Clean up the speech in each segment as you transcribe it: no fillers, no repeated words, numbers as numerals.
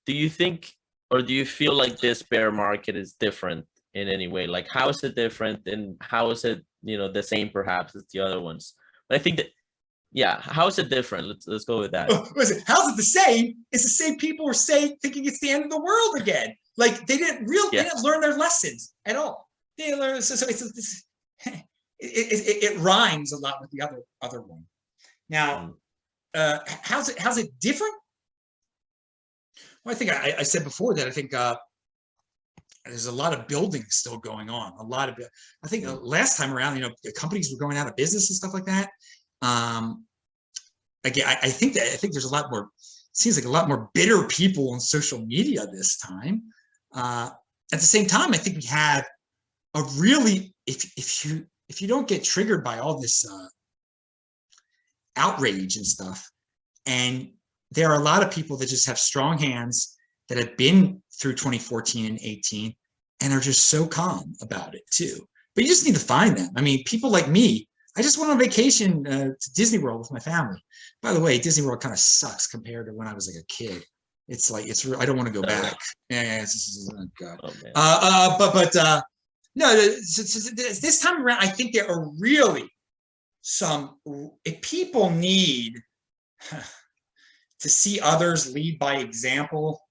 do you think, or do you feel like this bear market is different in any way? Like, how is it different, and how is it, you know, the same perhaps as the other ones? But I think that, yeah, how is it different? Let's go with that. Listen, how's it the same? It's the same people were saying, thinking it's the end of the world again. Like they didn't learn their lessons at all. They didn't learn. So it rhymes a lot with the other one. Now, how's it different? Well, I think I said before that I think there's a lot of building still going on. I think last time around, you know, the companies were going out of business and stuff like that. Again, I think there's a lot more. Seems like a lot more bitter people on social media this time. At the same time, I think we have a really, if you don't get triggered by all this outrage and stuff, and there are a lot of people that just have strong hands that have been through 2014 and 18 and are just so calm about it too. But you just need to find them. I mean, people like me, I just went on vacation to Disney World with my family. By the way, Disney World kind of sucks compared to when I was like a kid. It's like, I don't want to go back. Yeah, oh God. Oh, no, this time around, I think there are really if people need to see others lead by example,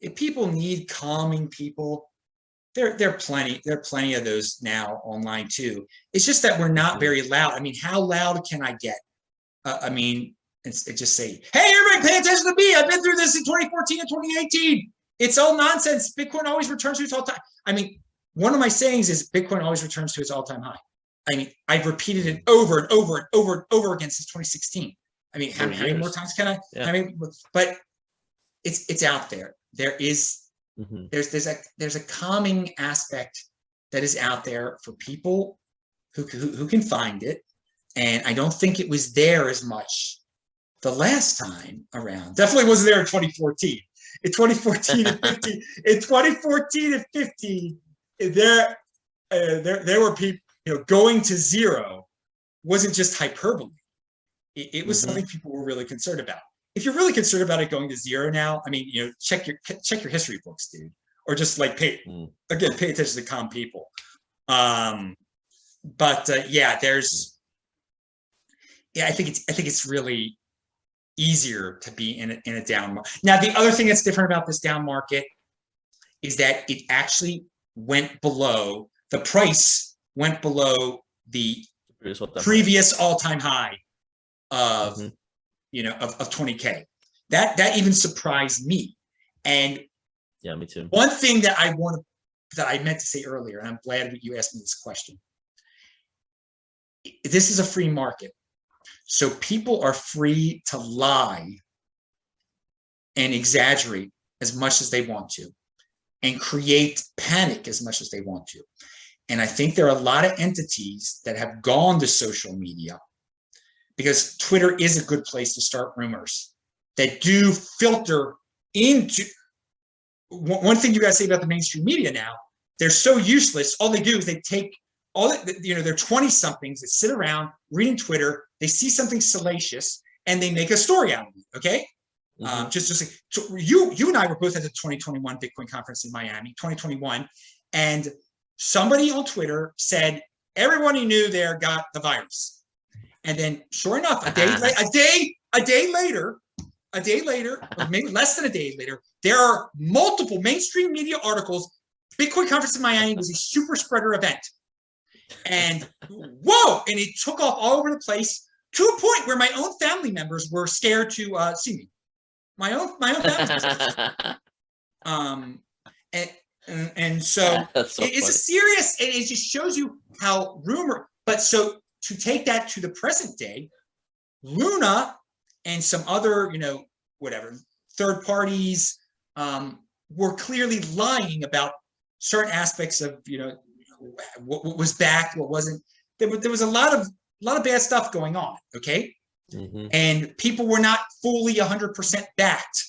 if people need calming people, there are plenty of those now online too. It's just that we're not very loud. I mean, how loud can I get? I mean, it's just say, hey, everybody pay attention to me. I've been through this in 2014 and 2018. It's all nonsense. Bitcoin always returns to its all-time. I mean, one of my sayings is Bitcoin always returns to its all-time high. I mean, I've repeated it over and over and over and over again since 2016. I mean, how many more times can I? Yeah. I mean, but it's out there. There is there's a calming aspect that is out there for people who can find it, and I don't think it was there as much the last time around. Definitely wasn't there in 2014. In 2014 and 15, in 2014 and 15, there were people, you know, going to zero wasn't just hyperbole. It was something people were really concerned about. If you're really concerned about it going to zero now, I mean, you know, check your history books, dude, or just like pay attention to calm people. Yeah, I think it's really easier to be in a down market. Now, the other thing that's different about this down market is that it actually went below, the price went below the previous all-time high of you know, of 20K. That even surprised me. And yeah, me too. One thing that I meant to say earlier, and I'm glad that you asked me this question. This is a free market. So people are free to lie and exaggerate as much as they want to and create panic as much as they want to. And I think there are a lot of entities that have gone to social media, because Twitter is a good place to start rumors that do filter into. One thing you got to say about the mainstream media now, they're so useless. All they do is they take they're 20-somethings that sit around reading Twitter. They see something salacious and they make a story out of it. Okay. Just like, so you and I were both at the 2021 Bitcoin conference in Miami, 2021. And somebody on Twitter said, everyone you knew there got the virus. And then, sure enough, a day later, or maybe less than a day later, there are multiple mainstream media articles. Bitcoin conference in Miami was a super spreader event, and whoa! And it took off all over the place to a point where my own family members were scared to see me. My own family members. And so, it's a serious, and it just shows you how rumor. But so, to take that to the present day, Luna and some other, third parties were clearly lying about certain aspects of, what was backed, what wasn't. There was a lot of bad stuff going on. Okay. And people were not fully 100% backed.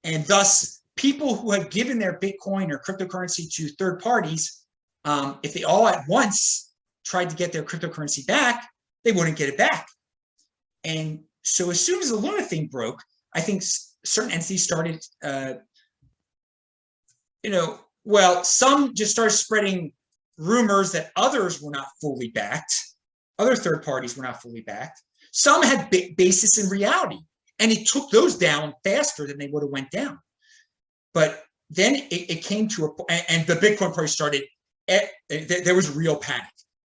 And thus, people who had given their Bitcoin or cryptocurrency to third parties, if they all at once tried to get their cryptocurrency back, they wouldn't get it back. And so as soon as the Luna thing broke, I think certain entities started well, some just started spreading rumors that others were not fully backed. Other third parties were not fully backed. Some had basis in reality, and it took those down faster than they would have went down. But then it came to a point, and the Bitcoin price started, there was real panic.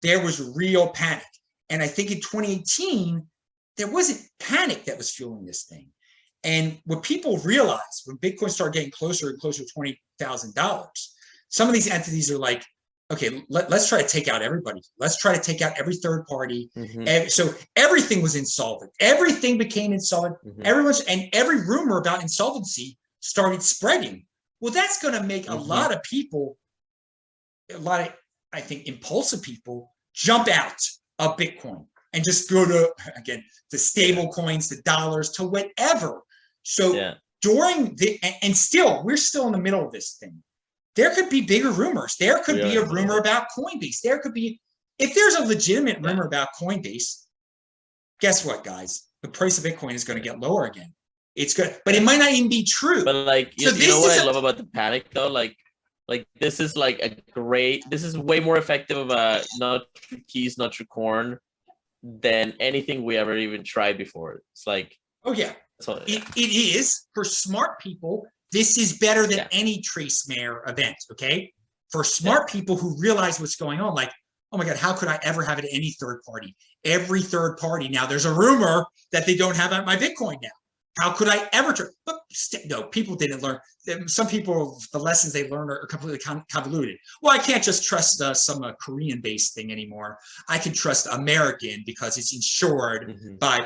There was real panic. And I think in 2018, there wasn't panic that was fueling this thing. And what people realized when Bitcoin started getting closer and closer to $20,000, some of these entities are like, okay, let's try to take out everybody. Let's try to take out every third party. And so everything was insolvent. Everything became insolvent. And every rumor about insolvency started spreading. Well, that's going to make a lot of people, I think, impulsive people jump out of Bitcoin and just go to, again, the stable coins, the dollars, to whatever. So during and still, we're still in the middle of this thing. There could be bigger rumors. There could be a rumor about Coinbase. There could be, if there's a legitimate rumor about Coinbase, guess what, guys? The price of Bitcoin is going to get lower again. It's good, but it might not even be true. But like, you know what I love about the panic though? Like this is like this is way more effective of a not your keys, not your corn than anything we ever even tried before. It's like, oh yeah, it is for smart people. This is better than any trace mare event. Okay, for smart people who realize what's going on, like, oh my God, how could I ever have it any third party? Every third party now. There's a rumor that they don't have my Bitcoin now. How could I ever? But no, people didn't learn. Some people, the lessons they learned are completely convoluted. Well, I can't just trust some Korean-based thing anymore. I can trust American because it's insured by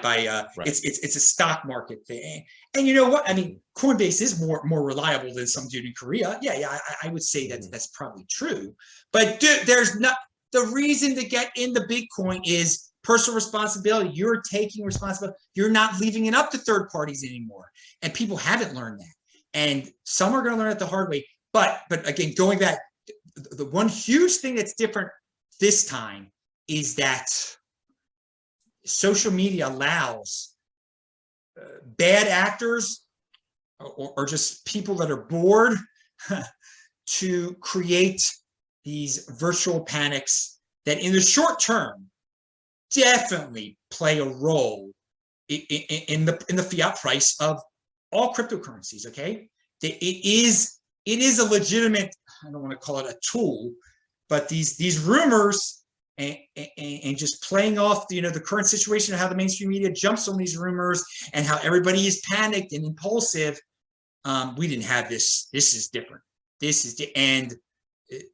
it's a stock market thing. And you know what? I mean, Coinbase is more reliable than some dude in Korea. Yeah, I would say that's probably true. But there's not, the reason to get into Bitcoin is personal responsibility. You're taking responsibility. You're not leaving it up to third parties anymore. And people haven't learned that. And some are going to learn it the hard way. But again, going back, the one huge thing that's different this time is that social media allows bad actors or just people that are bored to create these virtual panics that in the short term definitely play a role in the fiat price of all cryptocurrencies. Okay, it is a legitimate, I don't want to call it a tool, but these rumors and just playing off the current situation of how the mainstream media jumps on these rumors and how everybody is panicked and impulsive. We didn't have this. This is different. And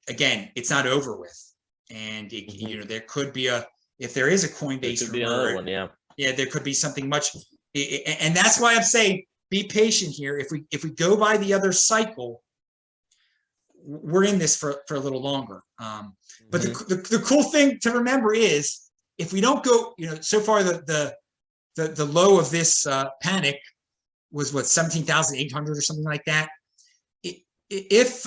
again, it's not over with. And there could be if there is a Coinbase rumor, there could be something much, and that's why I'm saying be patient here. If we go by the other cycle, we're in this for a little longer. But the cool thing to remember is if we don't go, so far the low of this panic was what, 17,800 or something like that. If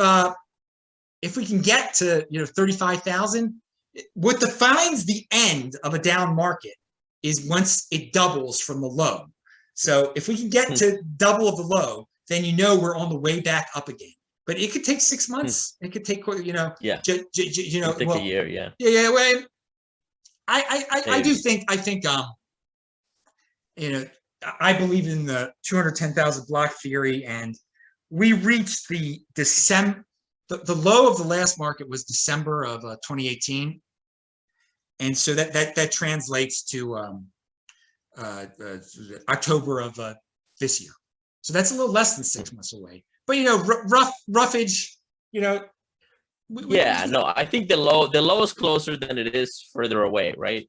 we can get to 35,000. What defines the end of a down market is once it doubles from the low. So if we can get to double of the low, then we're on the way back up again. But it could take 6 months. It could take take a year. Well, I do think I believe in the 210,000 block theory, and we reached the low of the last market was December of 2018. And so that translates to October of this year. So that's a little less than 6 months away. But roughage, no, I think the low is closer than it is further away, right?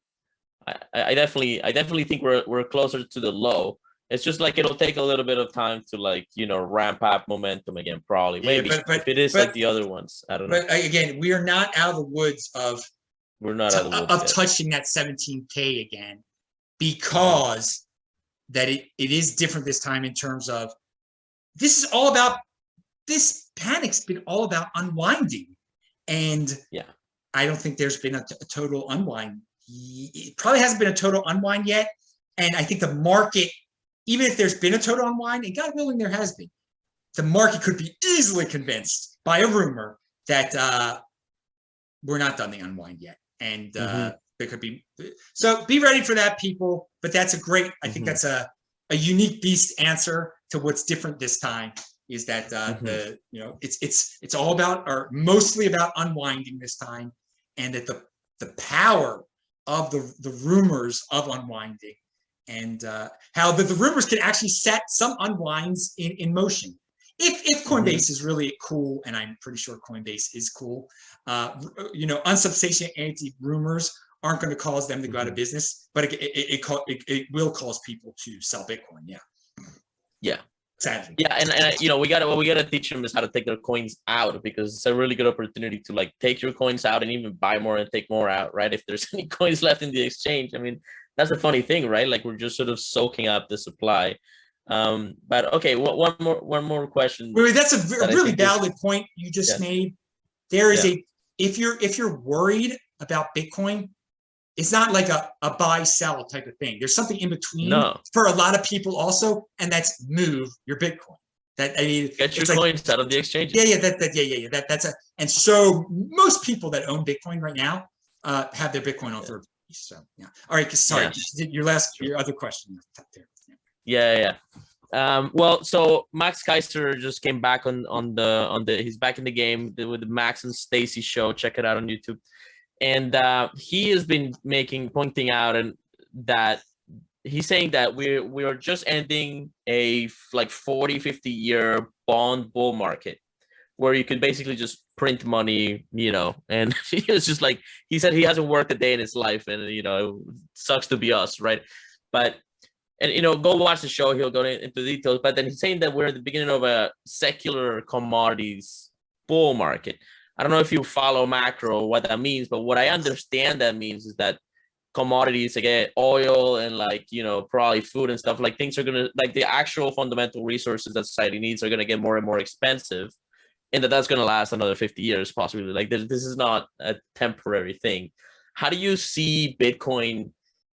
I definitely think we're closer to the low. It's just like it'll take a little bit of time to ramp up momentum again, probably. Maybe if it is like the other ones. I don't know. But again, we are not out of the woods of touching that 17K again, because that it is different this time in terms of this panic's been all about unwinding. And I don't think there's been a total unwind. It probably hasn't been a total unwind yet. And I think the market, even if there's been a total unwind, and God willing there has been, the market could be easily convinced by a rumor that we're not done the unwind yet. And there could be, so be ready for that, people. But that's a great, I think that's a unique beast answer to what's different this time, is that the, you know, it's all about, or mostly about unwinding this time, and that the power of the rumors of unwinding, and how the rumors can actually set some unwinds in motion. If Coinbase is really cool, and I'm pretty sure Coinbase is cool, you know, unsubstantiated rumors aren't going to cause them to go out of business, but it will cause people to sell Bitcoin. Yeah. Sadly. Yeah, and you know, we gotta teach them is how to take their coins out, because it's a really good opportunity to like take your coins out and even buy more and take more out, right? If there's any coins left in the exchange. I mean, that's the funny thing, right? Like, we're just sort of soaking up the supply. But okay, one more question. Wait, that's a really valid point you just made. There is if you're worried about Bitcoin, it's not like a buy sell type of thing. There's something in between for a lot of people also, and that's move your Bitcoin. That, I mean, get your coins out of the exchange. That's a, and so most people that own Bitcoin right now have their Bitcoin on third parties. So all right, sorry, your other question there. Well, so Max Keiser just came back on the he's back in the game with the Max and Stacy show. Check it out on YouTube. And he has been pointing out and that he's saying that we are just ending a like 40-50 year bond bull market, where you could basically just print money, you know. And it's just like, he said he hasn't worked a day in his life, and you know, it sucks to be us, right? But, and you know, go watch the show, he'll go into details. But then he's saying that we're at the beginning of a secular commodities bull market. I don't know if you follow macro, what that means, but what I understand that means is that commodities, again, oil and like, you know, probably food and stuff, like things are going to, like the actual fundamental resources that society needs are going to get more and more expensive, and that's going to last another 50 years, possibly. Like this is not a temporary thing. How do you see Bitcoin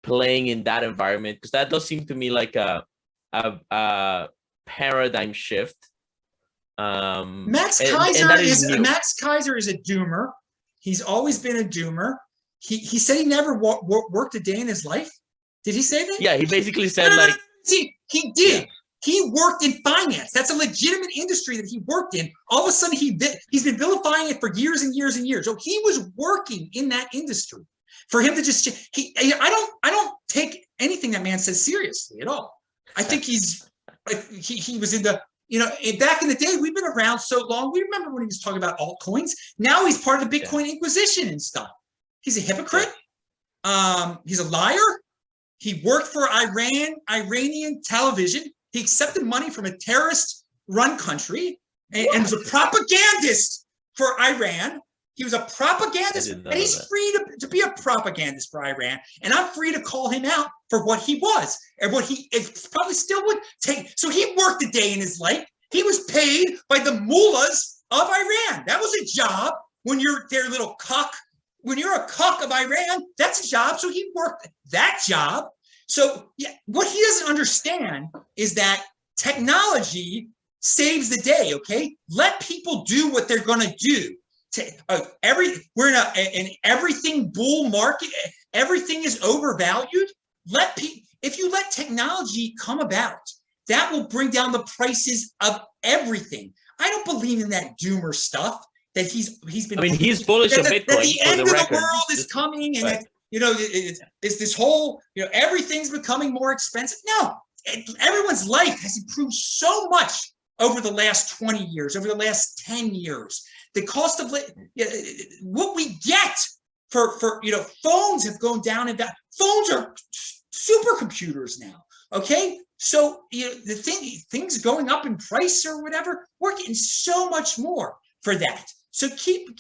playing in that environment? Because that does seem to me like a paradigm shift. Max Keiser is a doomer. He's always been a doomer. He said he never worked a day in his life. Did he say that? Yeah, he basically said like he did. Yeah. He worked in finance. That's a legitimate industry that he worked in. All of a sudden, he's been vilifying it for years and years and years. So he was working in that industry. For him to just I don't take anything that man says seriously at all. I think he's like he was in the, you know, back in the day, we've been around so long. We remember when he was talking about altcoins. Now he's part of the Bitcoin Inquisition and stuff. He's a hypocrite. He's a liar. He worked for Iranian television. He accepted money from a terrorist-run country and was a propagandist for Iran. He was a propagandist, and he's free to be a propagandist for Iran. And I'm free to call him out for what he was and what he probably still would take. So he worked a day in his life. He was paid by the mullahs of Iran. That was a job when you're their little cuck. When you're a cuck of Iran, that's a job. So he worked that job. So what he doesn't understand is that technology saves the day, okay? Let people do what they're going to do. We're in an everything bull market. Everything is overvalued. If you let technology come about, that will bring down the prices of everything. I don't believe in that doomer stuff that he's been. I mean, he's bullish on Bitcoin. That the end of the world is coming, and that, you know, it's this whole, you know, everything's becoming more expensive. No, everyone's life has improved so much over the last 20 years, over the last 10 years. The cost of what we get for you know, phones have gone down, and phones are supercomputers now. Okay, so you know, the things going up in price or whatever, we're getting so much more for that. So keep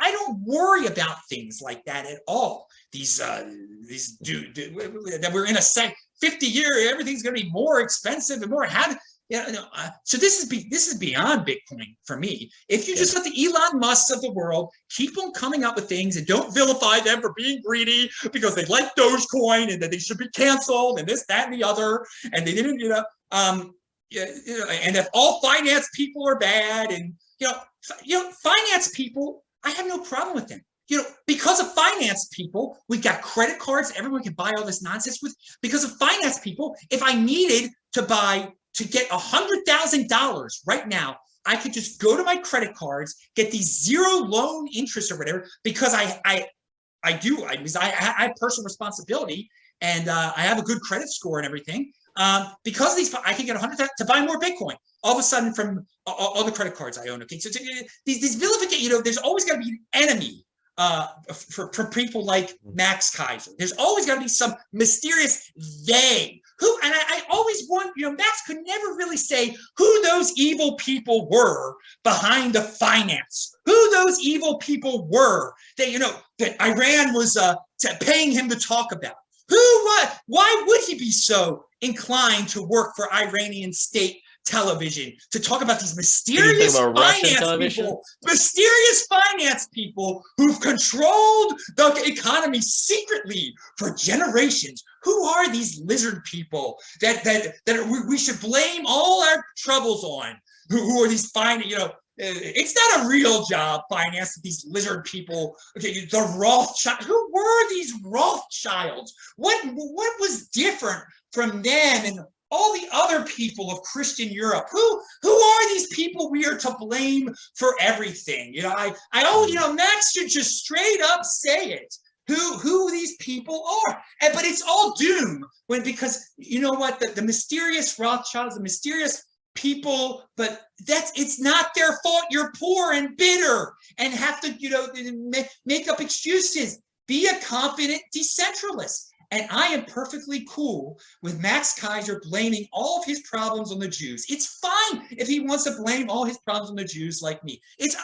I don't worry about things like that at all. These that we're in a 50 year, everything's going to be more expensive and more. So this is beyond Bitcoin for me. If you just let the Elon Musks of the world keep on coming up with things and don't vilify them for being greedy because they like Dogecoin and that they should be canceled and this, that, and the other, and they didn't, you know, yeah, and if all finance people are bad, and finance people, I have no problem with them. Because of finance people, we got credit cards. Everyone can buy all this nonsense with. Because of finance people, if I needed to get $100,000 right now, I could just go to my credit cards, get these zero loan interest or whatever, because I have personal responsibility, and I have a good credit score and everything. Because of these, I can get 100,000 to buy more Bitcoin all of a sudden from all the credit cards I own. Okay, so these vilification, there's always got to be an enemy for people like Max Keiser. There's always got to be some mysterious they who, and I always want, Max could never really say who those evil people were behind the finance, who those evil people were that, that Iran was paying him to talk about. Why would he be so inclined to work for Iranian state television to talk about these mysterious finance people who've controlled the economy secretly for generations? Who are these lizard people that we should blame all our troubles on? Who are these it's not a real job, finance, these lizard people. Okay, the Rothschild. Who were these Rothschilds? What was different from them and all the other people of Christian Europe? Who are these people we are to blame for everything? Max should just straight up say it. Who these people are. But it's all doom because you know what? The mysterious Rothschilds, the mysterious people, but it's not their fault. You're poor and bitter and have to make up excuses. Be a confident decentralist. And I am perfectly cool with Max Keiser blaming all of his problems on the Jews. It's fine if he wants to blame all his problems on the Jews like me.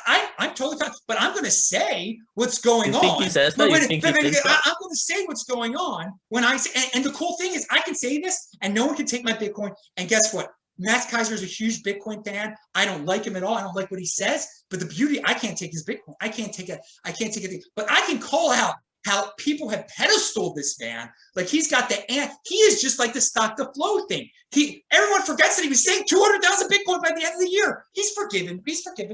I'm totally fine, but I'm going to say what's going on. You think he says that? I'm going to say what's going on when I say, and the cool thing is I can say this and no one can take my Bitcoin. And guess what? Max Keiser is a huge Bitcoin fan. I don't like him at all. I don't like what he says. But the beauty, I can't take his Bitcoin. I can't take it. But I can call out how people have pedestaled this man. Like he is just like the stock to flow thing. Everyone forgets that he was saying 200,000 Bitcoin by the end of the year. He's forgiven,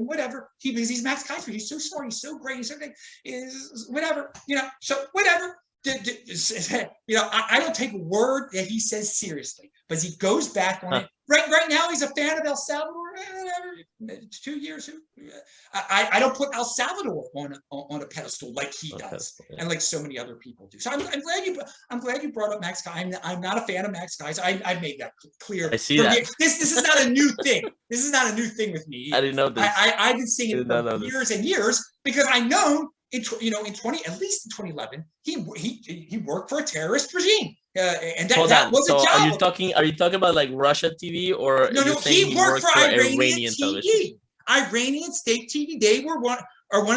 whatever. He's Max Keiser. He's so smart. He's so great. He's so great. Whatever, so whatever. I don't take a word that he says seriously, but he goes back on it. Right now, he's a fan of El Salvador. 2 years. I don't put El Salvador on a pedestal like he does, and like so many other people do. So I'm glad you brought up Max Keiser. I'm not a fan of Max Keiser. I made that clear. I see that. This is not a new thing. This is not a new thing with me. I didn't know this. I've been seeing it for years and years because I know. At least in 2011, he worked for a terrorist regime, and that was a job. Are you talking about like Russia TV or no? He worked for Iranian TV, Iranian state TV. They were one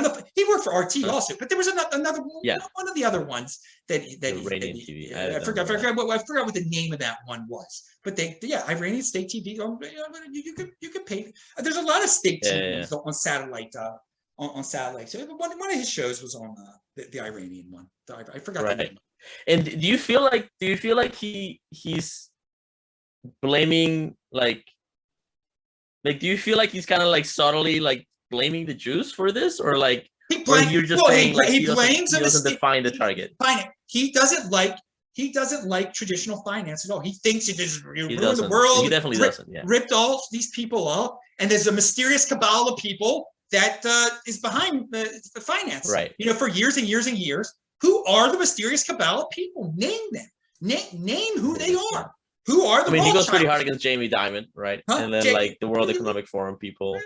of the. He worked for RT also, but there was another one of the other ones that Iranian TV. I forgot what the name of that one was. But Iranian state TV. You could pay. There's a lot of state TVs on satellite. On satellite. So one of his shows was on the Iranian one. I forgot the name. And do you feel like he's blaming like do you feel like he's kind of like subtly like blaming the Jews for this, or like you're just saying he doesn't define the target? He doesn't like traditional finance at all. He thinks it is ruined the world. He definitely doesn't. Yeah. Ripped all these people up, and there's a mysterious cabal of people that is behind the finance, right? For years and years and years. Who are the mysterious cabal of people? Name them. Name who they are. Who are the? He goes pretty hard against Jamie Dimon, right? And then like the World Economic Forum people.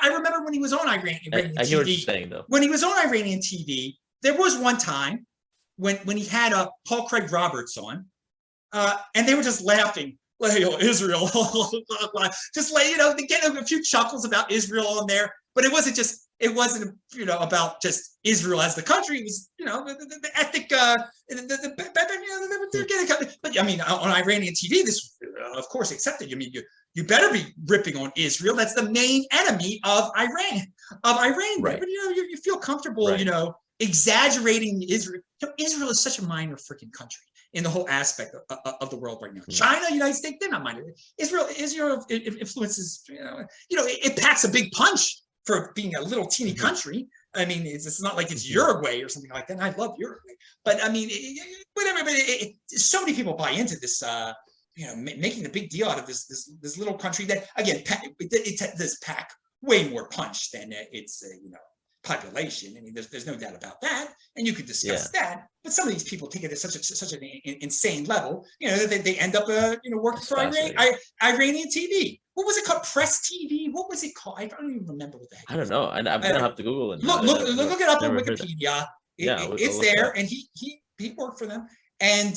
I remember when he was on Iranian TV. I hear what you're saying, though. When he was on Iranian TV, there was one time when he had Paul Craig Roberts on, and they were just laughing. Israel, just get a few chuckles about Israel on there, but it wasn't about just Israel as the country. It was the ethnic but I mean on Iranian TV this of course accepted. I mean you better be ripping on Israel. That's the main enemy of Iran. Right. But you feel comfortable exaggerating Israel. Israel is such a minor freaking country. in the whole aspect of the world right now. China, United States, they're not minded. Israel influences, it packs a big punch for being a little teeny country. I mean, it's not like it's Uruguay or something like that. And I love Uruguay, but I mean, whatever. But so many people buy into this, making a big deal out of this little country that, again, it does pack way more punch than its population. I mean, there's no doubt about that, and you could discuss that. But some of these people take it at such an insane level, they end up working for Iranian TV. What was it called? Press TV? What was it called? I don't even remember what the heck. I don't know. I'm gonna have to Google it. Look it up on Wikipedia. It's there, and he worked for them. And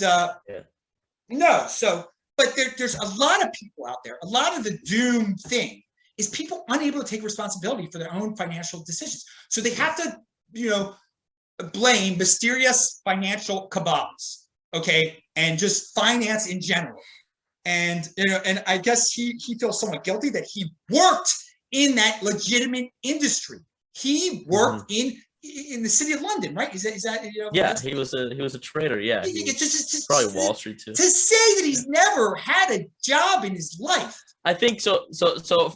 but there's a lot of people out there. A lot of the doom thing is people unable to take responsibility for their own financial decisions. So they have to, blame mysterious financial cabals, okay, and just finance in general. And and I guess he feels somewhat guilty that he worked in that legitimate industry. He worked in the city of London, right? Is that Yeah, he was a trader. Yeah, probably Wall Street too. To say that he's never had a job in his life. I think so.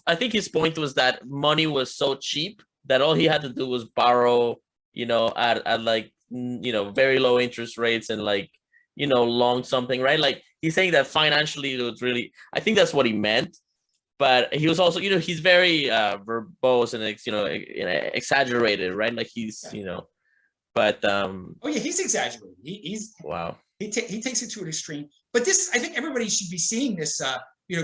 I think his point was that money was so cheap that all he had to do was borrow, at like, very low interest rates and like, long something, right? Like he's saying that financially it was really, I think that's what he meant. But he was also, he's very verbose and, exaggerated, right? Like he's, but. Oh yeah, he's exaggerated. He's wow. He takes it to an extreme. But I think everybody should be seeing this,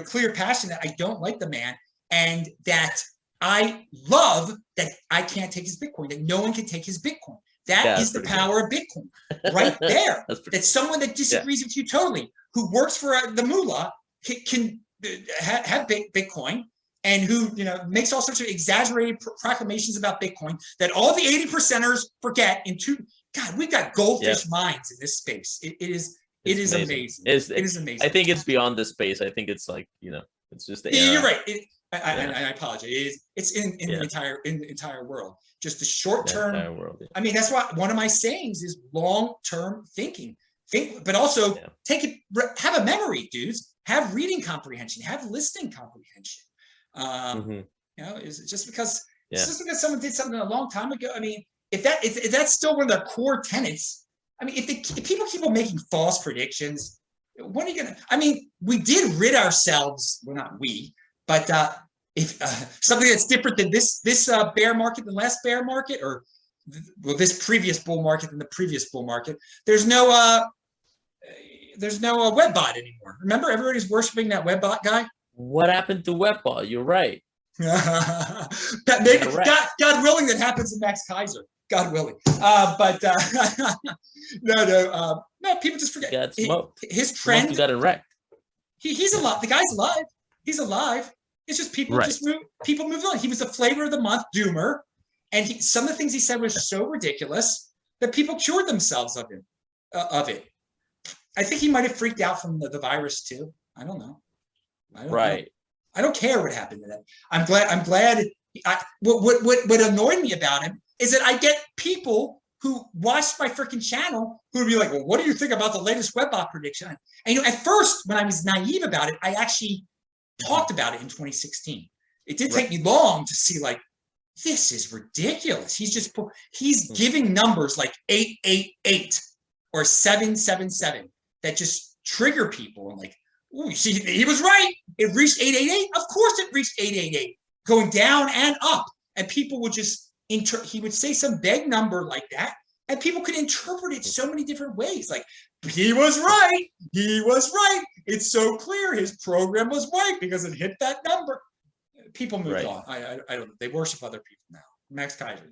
clear passion that I don't like the man, and that I love that I can't take his Bitcoin, that no one can take his Bitcoin. That is the power of Bitcoin right there. That someone that disagrees with you totally, who works for the mullah, can have Bitcoin, and who makes all sorts of exaggerated proclamations about Bitcoin that all the 80%ers forget. God, we've got goldfish minds in this space. It is amazing. It is amazing. I think it's beyond this space. I think it's like it's just the era. You're right. I apologize. It's in the entire world. Just the short term. I mean, that's why one of my sayings is long-term thinking. But also have a memory, dudes. Have reading comprehension. Have listening comprehension. Is it just because someone did something a long time ago? I mean, if that's still one of their core tenets. I mean, if people keep on making false predictions, when are you gonna? I mean, we did rid ourselves. Well, not we, but if something that's different than this bear market than last bear market, or this previous bull market than the previous bull market. There's no Webbot anymore. Remember, everybody's worshiping that Webbot guy. What happened to Webbot? You're right. God willing, that happens to Max Keiser. God willing. No, people just forget. His trend. Got it wrecked. He's alive. The guy's alive. He's alive. It's just people people moved on. He was the flavor of the month doomer. And some of the things he said was so ridiculous that people cured themselves of it. I think he might have freaked out from the virus too. I don't know. I don't care what happened to that. I'm glad. What annoyed me about him is that I get people who watched my freaking channel who would be like, well, what do you think about the latest Webbot prediction? And at first, when I was naive about it, I actually talked about it in 2016. It did take me long to see, like, this is ridiculous. He's giving numbers like 888 or 777 that just trigger people. And like, oh, you see, he was right. It reached 888. Of course it reached 888, going down and up. And people would just, he would say some vague number like that, and people could interpret it so many different ways. Like, he was right. He was right. It's so clear his program was right because it hit that number. People moved on. I don't know. They worship other people now. Max Keiser.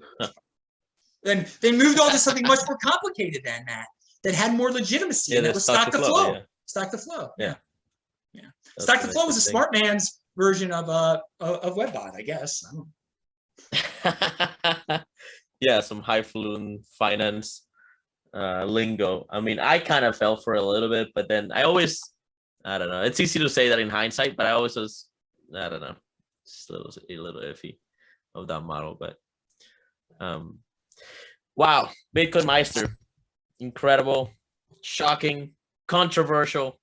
Then they moved on to something much more complicated than that had more legitimacy. And that was stock to flow. Stock to flow. Yeah. Stock to flow was a smart man's version of Webbot, I guess. I don't know. Yeah, some highfalutin finance lingo. I mean, I kind of fell for it a little bit, but then I don't know. It's easy to say that in hindsight, but I always was, I don't know, just a little iffy of that model. But wow, BitcoinMeister, incredible, shocking, controversial,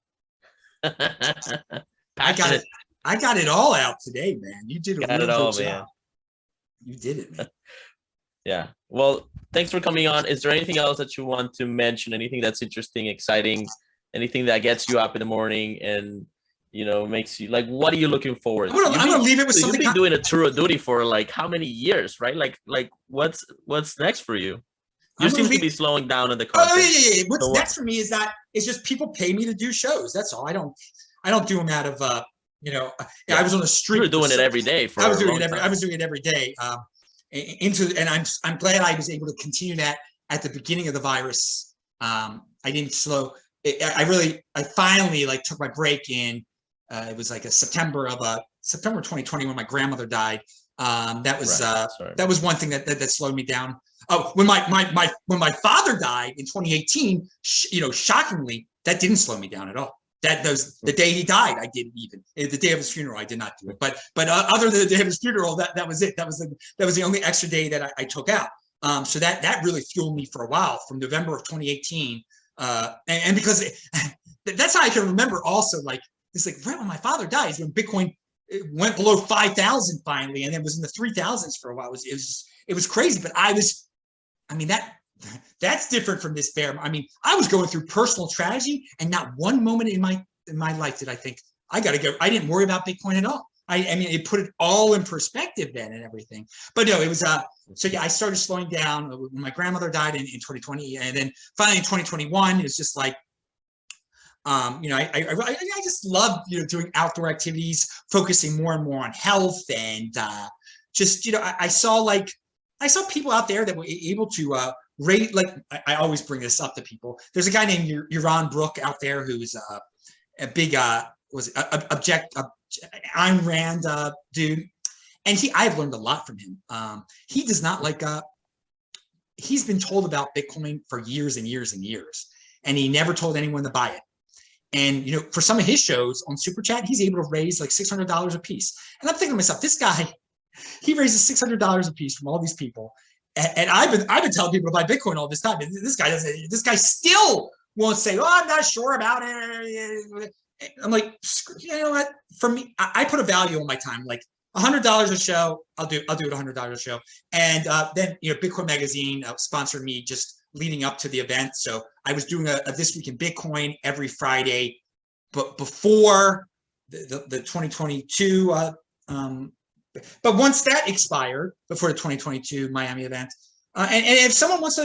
passionate. I got it all out today, man. You did a Got real it all, good man. job. You did it, man. Yeah. Well, thanks for coming on. Is there anything else that you want to mention? Anything that's interesting, exciting, anything that gets you up in the morning and, you know, makes you like, what are you looking forward to? I'm gonna leave it with something. You've been doing a tour of duty for like how many years, right? Like what's next for you? You seem to be slowing down in the content. Oh yeah. What's next for me is that it's just people pay me to do shows. That's all. I don't do them out of I was on the street. You were doing it every day for I was doing it every day. And I'm glad I was able to continue that at the beginning of the virus. I didn't slow. I finally like took my break in. It was like September 2020 when my grandmother died. That was one thing that slowed me down. Oh, when my father died in 2018, shockingly, that didn't slow me down at all. That was the day he died. I didn't even the day of his funeral. I did not do it. But other than the day of his funeral, that was it. That was the only extra day that I took out. So that really fueled me for a while from November of 2018. And because that's how I can remember also, like, it's like right when my father died, when Bitcoin went below 5,000 finally, and it was in the 3,000s for a while. It was crazy, but that's different from this bear. I mean, I was going through personal tragedy, and not one moment in my life did I think I didn't worry about Bitcoin at all. I mean, it put it all in perspective then and everything. But no, it was so yeah, I started slowing down when my grandmother died in 2020, and then finally in 2021, it was just like, I just love doing outdoor activities, focusing more and more on health, and I saw people out there that were able to rate, like I always bring this up to people. There's a guy named Yaron Brook out there who's a big Ayn Rand dude, and I've learned a lot from him. He does not like he's been told about Bitcoin for years and years and years, and he never told anyone to buy it. And for some of his shows on Super Chat, he's able to raise like $600 a piece. And I'm thinking to myself, this guy, he raises $600 a piece from all these people. And I've been telling people to buy Bitcoin all this time. And this guy still won't say, "Oh, I'm not sure about it." I'm like, you know what? For me, I put a value on my time. Like $100 a show, I'll do it $100 a show. And then Bitcoin Magazine sponsored me just leading up to the event. So I was doing a This Week in Bitcoin every Friday, but before the 2022. But once that expired, before the 2022 Miami event, and if someone wants to,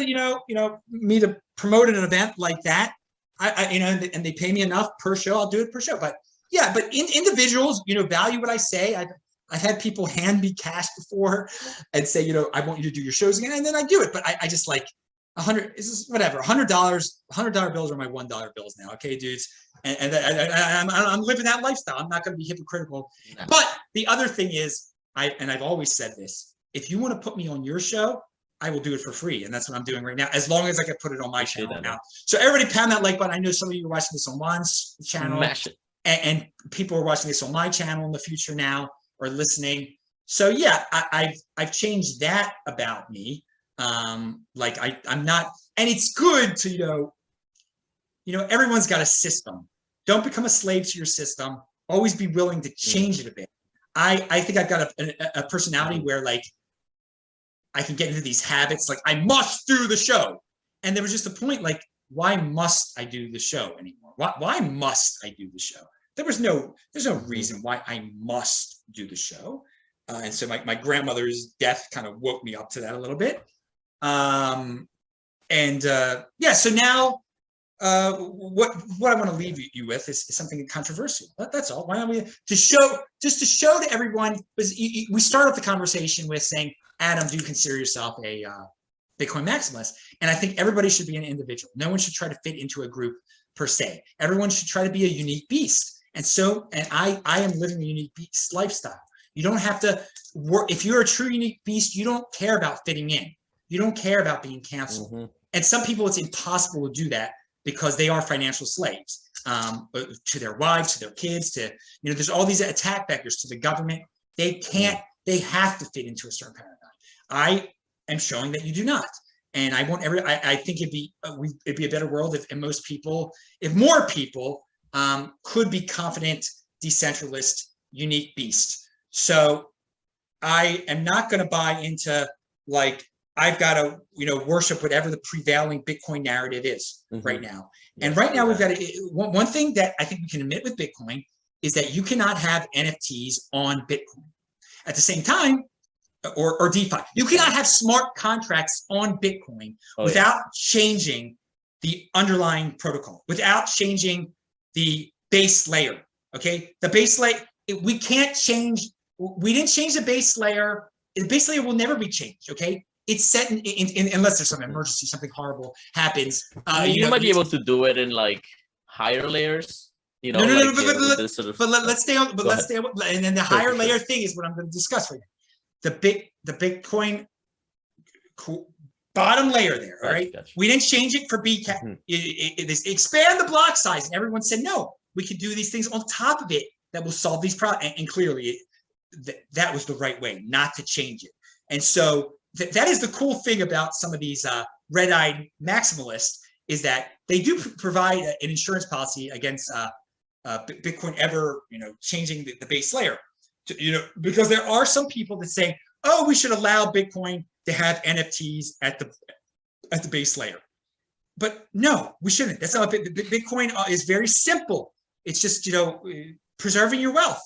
me to promote an event like that, and they pay me enough per show, I'll do it per show. But yeah, but individuals, value what I say. I've had people hand me cash before and say, I want you to do your shows again, and then I do it. But I just like $100. This is whatever. $100 bills are my $1 bills now. Okay, dudes. And I'm living that lifestyle. I'm not going to be hypocritical. No. But the other thing is, I've always said this: if you want to put me on your show, I will do it for free, and that's what I'm doing right now. As long as I can put it on my channel now. So everybody, pound that like button. I know some of you are watching this on Juan's channel, and people are watching this on my channel in the future now, or listening. So yeah, I've changed that about me. Like I'm not, and it's good to everyone's got a system. Don't become a slave to your system. Always be willing to change it a bit. I think I've got a personality where like I can get into these habits, like I must do the show. And there was just a point like, why must I do the show anymore? Why must I do the show? There's no reason why I must do the show. And so my grandmother's death kind of woke me up to that a little bit. Yeah, so now what I want to leave you with is something controversial. That's all. Why don't we to show to everyone? Was we start off the conversation with saying, Adam, do you consider yourself a Bitcoin maximalist? And I think everybody should be an individual. No one should try to fit into a group per se. Everyone should try to be a unique beast. And I am living a unique beast lifestyle. You don't have to work. If you're a true unique beast, you don't care about fitting in. You don't care about being canceled. Mm-hmm. And some people, it's impossible to do that because they are financial slaves to their wives, to their kids, there's all these attack vectors to the government. They can't, they have to fit into a certain paradigm. I am showing that you do not. And I want I think it'd be a better world if more people could be confident, decentralized, unique beasts. So I am not going to buy into like I've got to worship whatever the prevailing Bitcoin narrative is right now. And right now we've got one thing that I think we can admit with Bitcoin is that you cannot have NFTs on Bitcoin. At the same time, or DeFi, you cannot have smart contracts on Bitcoin without changing the underlying protocol, without changing the base layer. Okay, the base layer, we can't change. We didn't change the base layer. The base layer will never be changed. Okay, it's set in unless there's some emergency, something horrible happens. You might be able to do it in like higher layers. But let's stay on. But let's stay on. And then the higher layer thing is what I'm going to discuss right now. The Bitcoin bottom layer there. All right, gotcha. We didn't change it for BCAT. Expand the block size, and everyone said no. We could do these things on top of it that will solve these problems. And clearly, that was the right way, not to change it. And so that is the cool thing about some of these red-eyed maximalists is that they do provide an insurance policy against Bitcoin ever, changing the base layer. Because there are some people that say, oh, we should allow Bitcoin to have NFTs at the base layer. But no, we shouldn't. That's not Bitcoin is very simple. It's just, preserving your wealth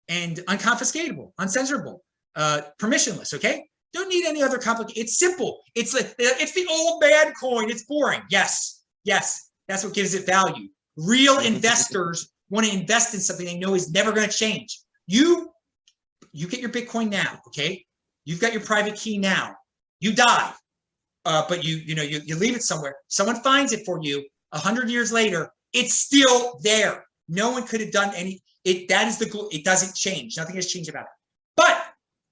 and unconfiscatable, uncensorable, permissionless. Okay. Don't need any other complicated. It's simple. It's like, it's the old man coin. It's boring. Yes. That's what gives it value. Real investors want to invest in something they know is never going to change. You get your Bitcoin now. Okay. You've got your private key now. You die. But you leave it somewhere. Someone finds it for you 100 years later. It's still there. No one could have done that is it doesn't change. Nothing has changed about it. But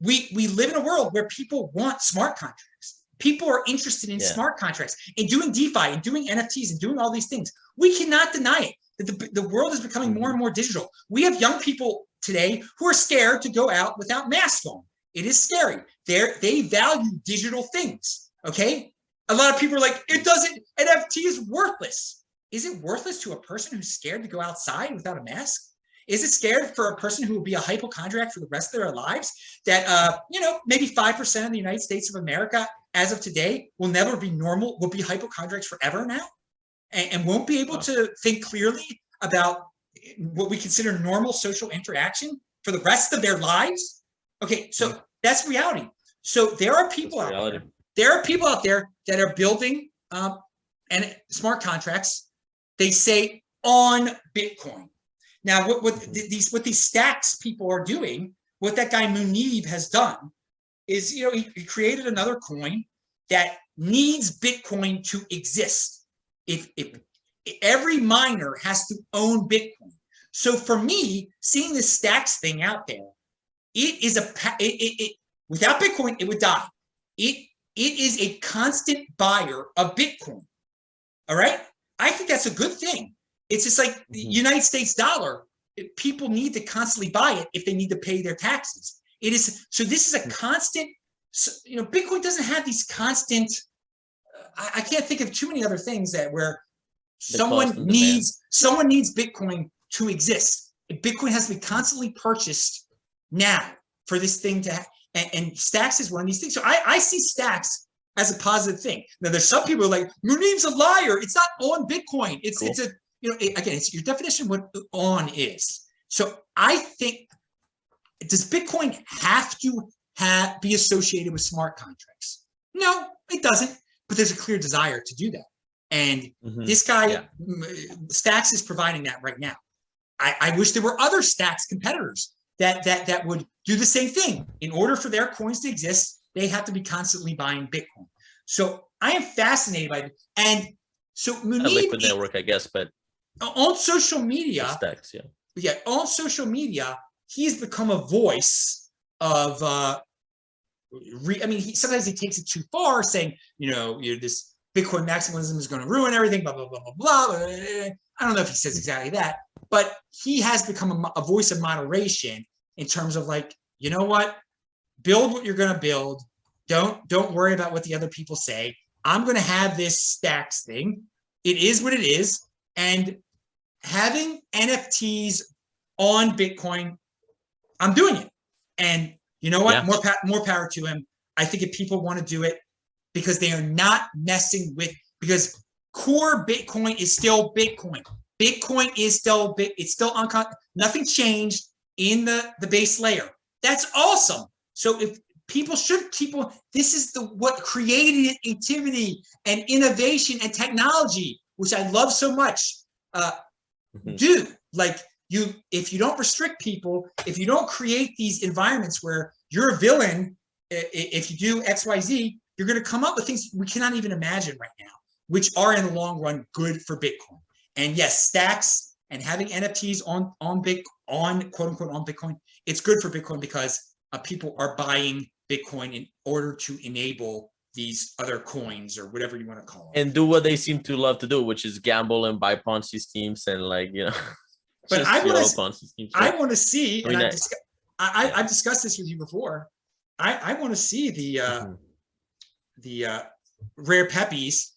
we live in a world where people want smart contracts. People are interested in smart contracts and doing DeFi and doing NFTs and doing all these things. We cannot deny it. That the world is becoming more and more digital. We have young people today who are scared to go out without masks on. It is scary. They value digital things. Okay. A lot of people are like, NFT is worthless. Is it worthless to a person who's scared to go outside without a mask? Is it scared for a person who will be a hypochondriac for the rest of their lives that, maybe 5% of the United States of America as of today will never be normal, will be hypochondriacs forever now and won't be able to think clearly about what we consider normal social interaction for the rest of their lives? Okay, so that's reality. So there are people out there. There are people out there that are building and smart contracts. They say on Bitcoin. Now, what these stacks people are doing, what that guy Munib has done, is he created another coin that needs Bitcoin to exist. If every miner has to own Bitcoin. So for me, seeing this stacks thing out there, it is without Bitcoin, it would die. It is a constant buyer of Bitcoin. All right. I think that's a good thing. It's just like the United States dollar. People need to constantly buy it if they need to pay their taxes. It is so. This is a constant. Bitcoin doesn't have these constant. I can't think of too many other things where someone needs Bitcoin to exist. Bitcoin has to be constantly purchased now for this thing to. And Stacks is one of these things. So I see Stacks as a positive thing. Now there's some people who are like, Munib's a liar. It's not on Bitcoin. It's a again, it's your definition of what on is. So I think, does Bitcoin have to be associated with smart contracts? No, it doesn't. But there's a clear desire to do that. And this guy, Stacks, is providing that right now. I wish there were other Stacks competitors that would do the same thing. In order for their coins to exist, they have to be constantly buying Bitcoin. So I am fascinated by it. And so Munib, liquid network, I guess, but on social media, Stacks, on social media, he's become a voice of. Sometimes he takes it too far, saying, this Bitcoin maximalism is going to ruin everything, blah blah blah blah blah. I don't know if he says exactly that, but he has become a voice of moderation in terms of like, you know what, build what you're going to build. Don't worry about what the other people say. I'm going to have this stacks thing. It is what it is. And having NFTs on Bitcoin, I'm doing it. And you know what? Yeah. More power to him. I think if people want to do it because they are not messing with, because core Bitcoin is still Bitcoin. Bitcoin is still it's still nothing changed in the base layer. That's awesome. So if people should keep on, this is what creativity and innovation and technology, which I love so much, do. Like if you don't restrict people, if you don't create these environments where you're a villain, if you do XYZ, you're going to come up with things we cannot even imagine right now, which are in the long run good for Bitcoin. And yes, stacks and having NFTs on quote unquote on Bitcoin, it's good for Bitcoin because people are buying Bitcoin in order to enable these other coins or whatever you want to call them. And do what they seem to love to do, which is gamble and buy Ponzi schemes and like, you know. But I want to see, I mean, I've discussed this with you before. I want to see the rare peppies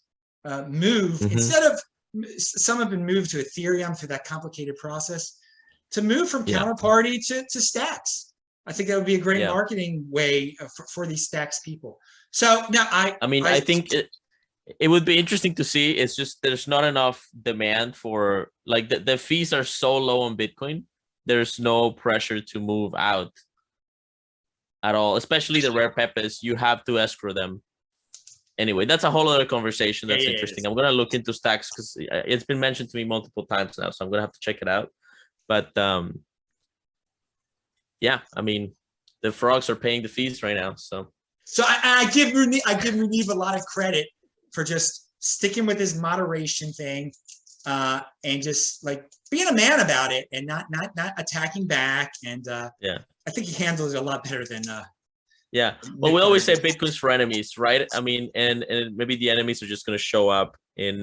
move instead of, some have been moved to Ethereum through that complicated process, to move from counterparty to stacks. I think that would be a great marketing way for these stacks people. So now I think it would be interesting to see. It's just there's not enough demand for, like, the fees are so low on Bitcoin. There's no pressure to move out at all, especially the rare peppers. You have to escrow them. Anyway, that's a whole other conversation. That's interesting. I'm gonna look into stacks because it's been mentioned to me multiple times now, so I'm gonna have to check it out. But yeah, I mean, the frogs are paying the fees right now, so I give Munib a lot of credit for just sticking with his moderation thing, and just like being a man about it and not attacking back. And I think he handles it a lot better than yeah. Well, we always say Bitcoin's for enemies, right? I mean, and maybe the enemies are just going to show up in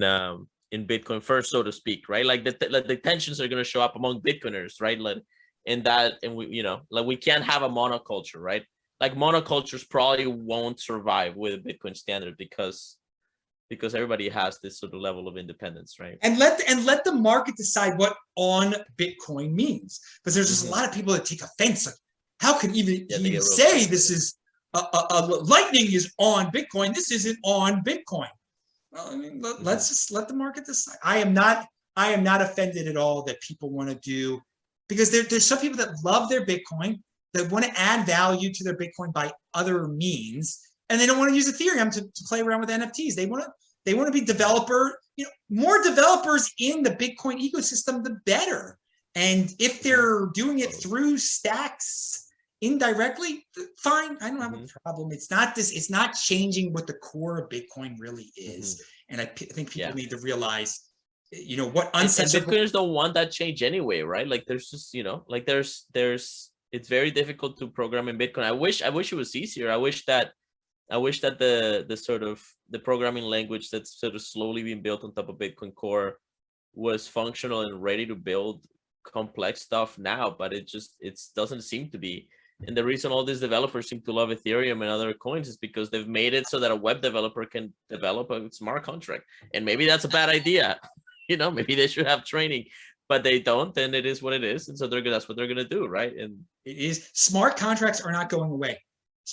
Bitcoin first, so to speak, right? Like the tensions are going to show up among Bitcoiners, right? Like in that, and we, you know, like we can't have a monoculture, right? Like monocultures probably won't survive with a Bitcoin standard because everybody has this sort of level of independence, right? And let the market decide what on Bitcoin means, because there's just a lot of people that take offense. Like, how can even say this is Lightning is on Bitcoin? This isn't on Bitcoin. Well, I mean, let's just let the market decide. I am not offended at all that people want to do, because there's some people that love their Bitcoin, that want to add value to their Bitcoin by other means, and they don't want to use Ethereum to play around with NFTs. They want to be developer. You know, more developers in the Bitcoin ecosystem, the better. And if they're doing it through stacks indirectly, fine. I don't have a problem. It's not changing what the core of Bitcoin really is. And I think people need to realize, you know, what uncensored. And Bitcoiners don't want that change anyway, right? Like there's just, you know, like there's it's very difficult to program in Bitcoin. I wish it was easier. I wish that the sort of the programming language that's sort of slowly being built on top of Bitcoin Core was functional and ready to build complex stuff now, but it doesn't seem to be. And the reason all these developers seem to love Ethereum and other coins is because they've made it so that a web developer can develop a smart contract. And maybe that's a bad idea. You know, maybe they should have training, but they don't, and it is what it is. And so that's what they're going to do, right? And it is, smart contracts are not going away.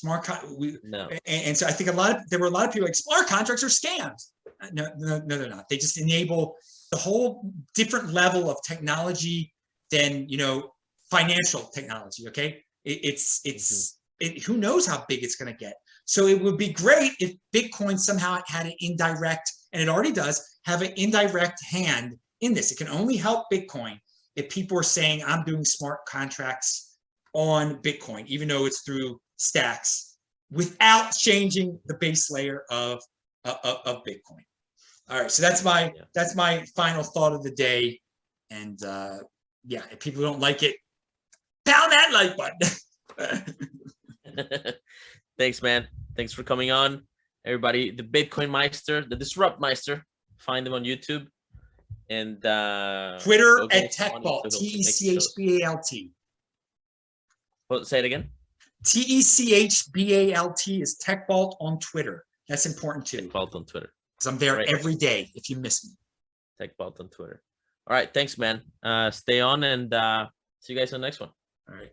No. And so I think there were a lot of people like smart contracts are scams. No, they're not. They just enable the whole different level of technology than, you know, financial technology. Okay, who knows how big it's going to get. So it would be great if Bitcoin somehow had an indirect, and it already does have an indirect hand in this. It can only help Bitcoin if people are saying I'm doing smart contracts on Bitcoin, even though it's through stacks, without changing the base layer of Bitcoin. All right, so that's my final thought of the day. And yeah, if people don't like it, pound that like button. Thanks, man. Thanks for coming on, everybody. The BitcoinMeister, the DisruptMeister. Find them on YouTube and Twitter at TechBalt. TECHBALT. Well, say it again. TECHBALT is TechBalt on Twitter. That's important too, TechBalt on Twitter. because I'm there Right. every day if you miss me. TechBalt on Twitter. All right, thanks, man. Stay on and see you guys on the next one. All right.